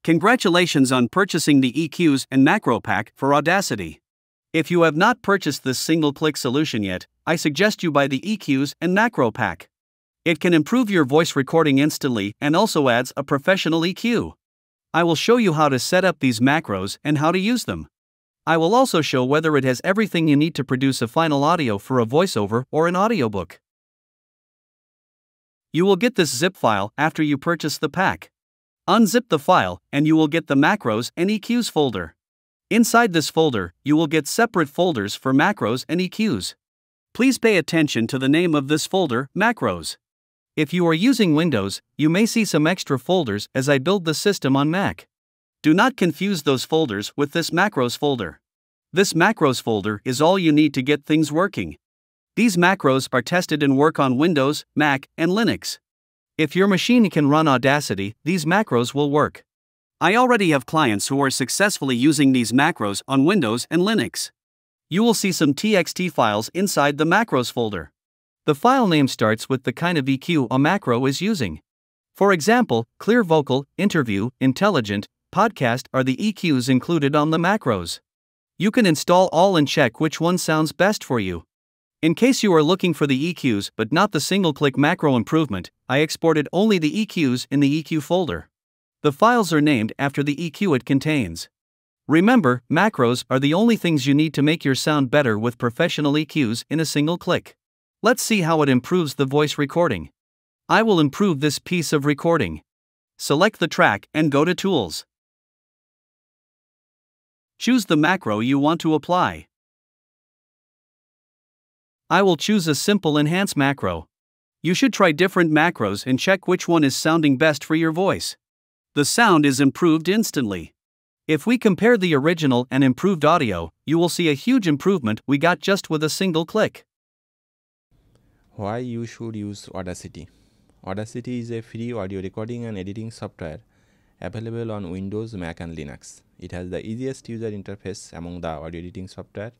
Congratulations on purchasing the EQs and macro pack for Audacity. If you have not purchased this single-click solution yet, I suggest you buy the EQs and macro pack. It can improve your voice recording instantly and also adds a professional EQ. I will show you how to set up these macros and how to use them. I will also show whether it has everything you need to produce a final audio for a voiceover or an audiobook. You will get this zip file after you purchase the pack. Unzip the file, and you will get the macros and EQs folder. Inside this folder, you will get separate folders for macros and EQs. Please pay attention to the name of this folder, macros. If you are using Windows, you may see some extra folders as I build the system on Mac. Do not confuse those folders with this macros folder. This macros folder is all you need to get things working. These macros are tested and work on Windows, Mac, and Linux. If your machine can run Audacity, these macros will work. I already have clients who are successfully using these macros on Windows and Linux. You will see some TXT files inside the macros folder. The file name starts with the kind of EQ a macro is using. For example, clear vocal, interview, intelligent, podcast are the EQs included on the macros. You can install all and check which one sounds best for you. In case you are looking for the EQs but not the single-click macro improvement, I exported only the EQs in the EQ folder. The files are named after the EQ it contains. Remember, macros are the only things you need to make your sound better with professional EQs in a single click. Let's see how it improves the voice recording. I will improve this piece of recording. Select the track and go to Tools. Choose the macro you want to apply. I will choose a simple enhance macro. You should try different macros and check which one is sounding best for your voice. The sound is improved instantly. If we compare the original and improved audio, you will see a huge improvement we got just with a single click. Why you should use Audacity? Audacity is a free audio recording and editing software available on Windows, Mac and Linux. It has the easiest user interface among the audio editing software.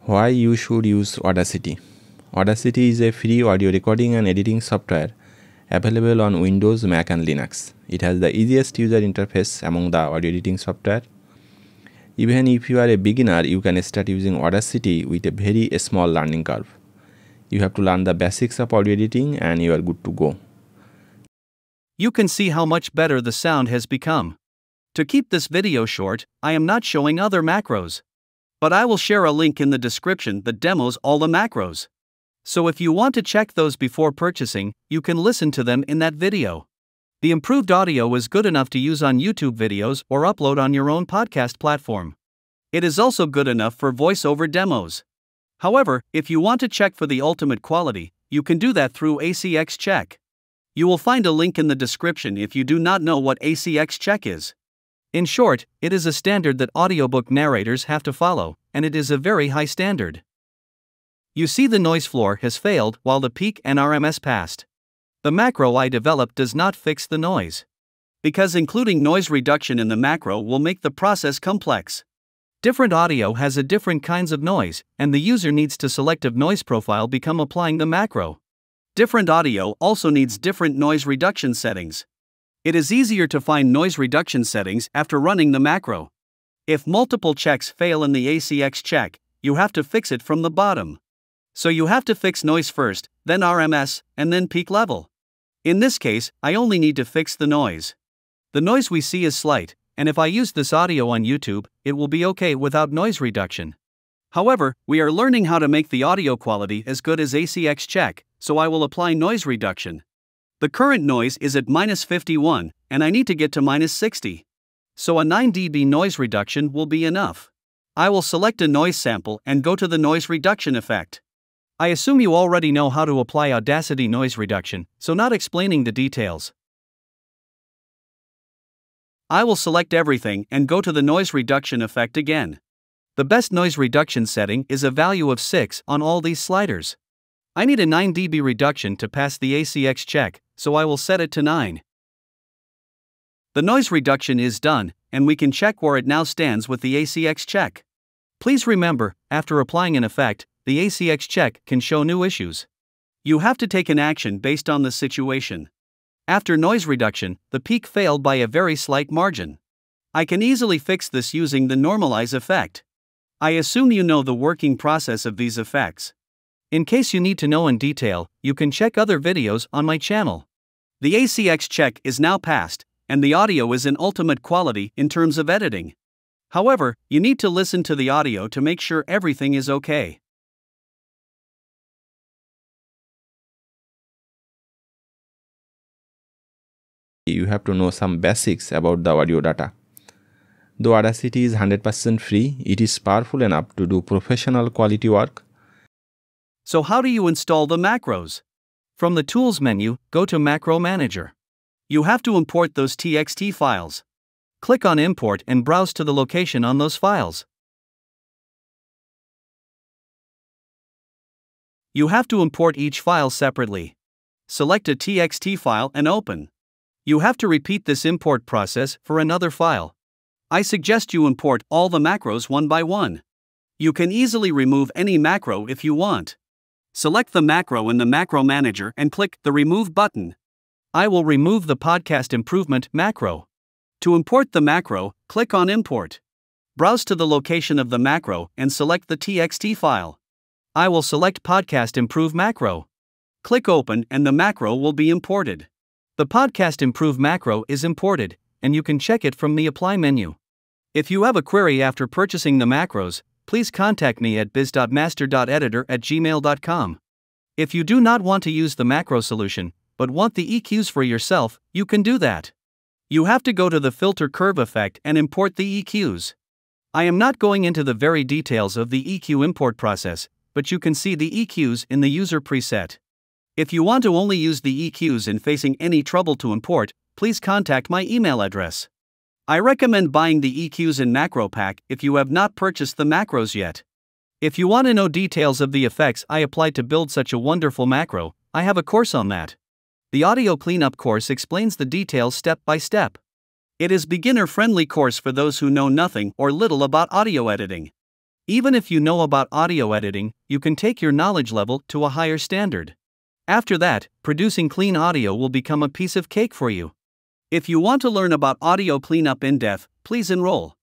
Why you should use Audacity? Audacity is a free audio recording and editing software available on Windows, Mac and Linux. It has the easiest user interface among the audio editing software. Even if you are a beginner, you can start using Audacity with a very small learning curve. You have to learn the basics of audio editing and you are good to go. You can see how much better the sound has become. To keep this video short, I am not showing other macros. But I will share a link in the description that demos all the macros. So if you want to check those before purchasing, you can listen to them in that video. The improved audio is good enough to use on YouTube videos or upload on your own podcast platform. It is also good enough for voiceover demos. However, if you want to check for the ultimate quality, you can do that through ACX Check. You will find a link in the description if you do not know what ACX Check is. In short, it is a standard that audiobook narrators have to follow, and it is a very high standard. You see the noise floor has failed while the peak and RMS passed. The macro I developed does not fix the noise. Because including noise reduction in the macro will make the process complex. Different audio has a different kinds of noise, and the user needs to select a noise profile become applying the macro. Different audio also needs different noise reduction settings. It is easier to find noise reduction settings after running the macro. If multiple checks fail in the ACX check, you have to fix it from the bottom. So you have to fix noise first, then RMS, and then peak level. In this case, I only need to fix the noise. The noise we see is slight, and if I use this audio on YouTube, it will be okay without noise reduction. However, we are learning how to make the audio quality as good as ACX check, so I will apply noise reduction. The current noise is at -51, and I need to get to -60. So a 9 dB noise reduction will be enough. I will select a noise sample and go to the noise reduction effect. I assume you already know how to apply Audacity noise reduction, so not explaining the details. I will select everything and go to the noise reduction effect again. The best noise reduction setting is a value of 6 on all these sliders. I need a 9 dB reduction to pass the ACX check, so I will set it to 9. The noise reduction is done, and we can check where it now stands with the ACX check. Please remember, after applying an effect, the ACX check can show new issues. You have to take an action based on the situation. After noise reduction, the peak failed by a very slight margin. I can easily fix this using the normalize effect. I assume you know the working process of these effects. In case you need to know in detail, you can check other videos on my channel. The ACX check is now passed, and the audio is in ultimate quality in terms of editing. However, you need to listen to the audio to make sure everything is okay. You have to know some basics about the audio data. Though Audacity is 100% free, it is powerful enough to do professional quality work. So how do you install the macros? From the Tools menu, go to Macro Manager. You have to import those TXT files. Click on Import and browse to the location on those files. You have to import each file separately. Select a TXT file and open. You have to repeat this import process for another file. I suggest you import all the macros one by one. You can easily remove any macro if you want. Select the macro in the Macro Manager and click the Remove button. I will remove the Podcast Improvement macro. To import the macro, click on Import. Browse to the location of the macro and select the TXT file. I will select Podcast Improve macro. Click Open and the macro will be imported. The Podcast Improve macro is imported, and you can check it from the Apply menu. If you have a query after purchasing the macros, please contact me at biz.master.editor@gmail.com. If you do not want to use the macro solution, but want the EQs for yourself, you can do that. You have to go to the filter curve effect and import the EQs. I am not going into the very details of the EQ import process, but you can see the EQs in the user preset. If you want to only use the EQs and facing any trouble to import, please contact my email address. I recommend buying the EQs in macro pack if you have not purchased the macros yet. If you want to know details of the effects I applied to build such a wonderful macro, I have a course on that. The audio cleanup course explains the details step by step. It is beginner-friendly course for those who know nothing or little about audio editing. Even if you know about audio editing, you can take your knowledge level to a higher standard. After that, producing clean audio will become a piece of cake for you. If you want to learn about audio cleanup in depth, please enroll.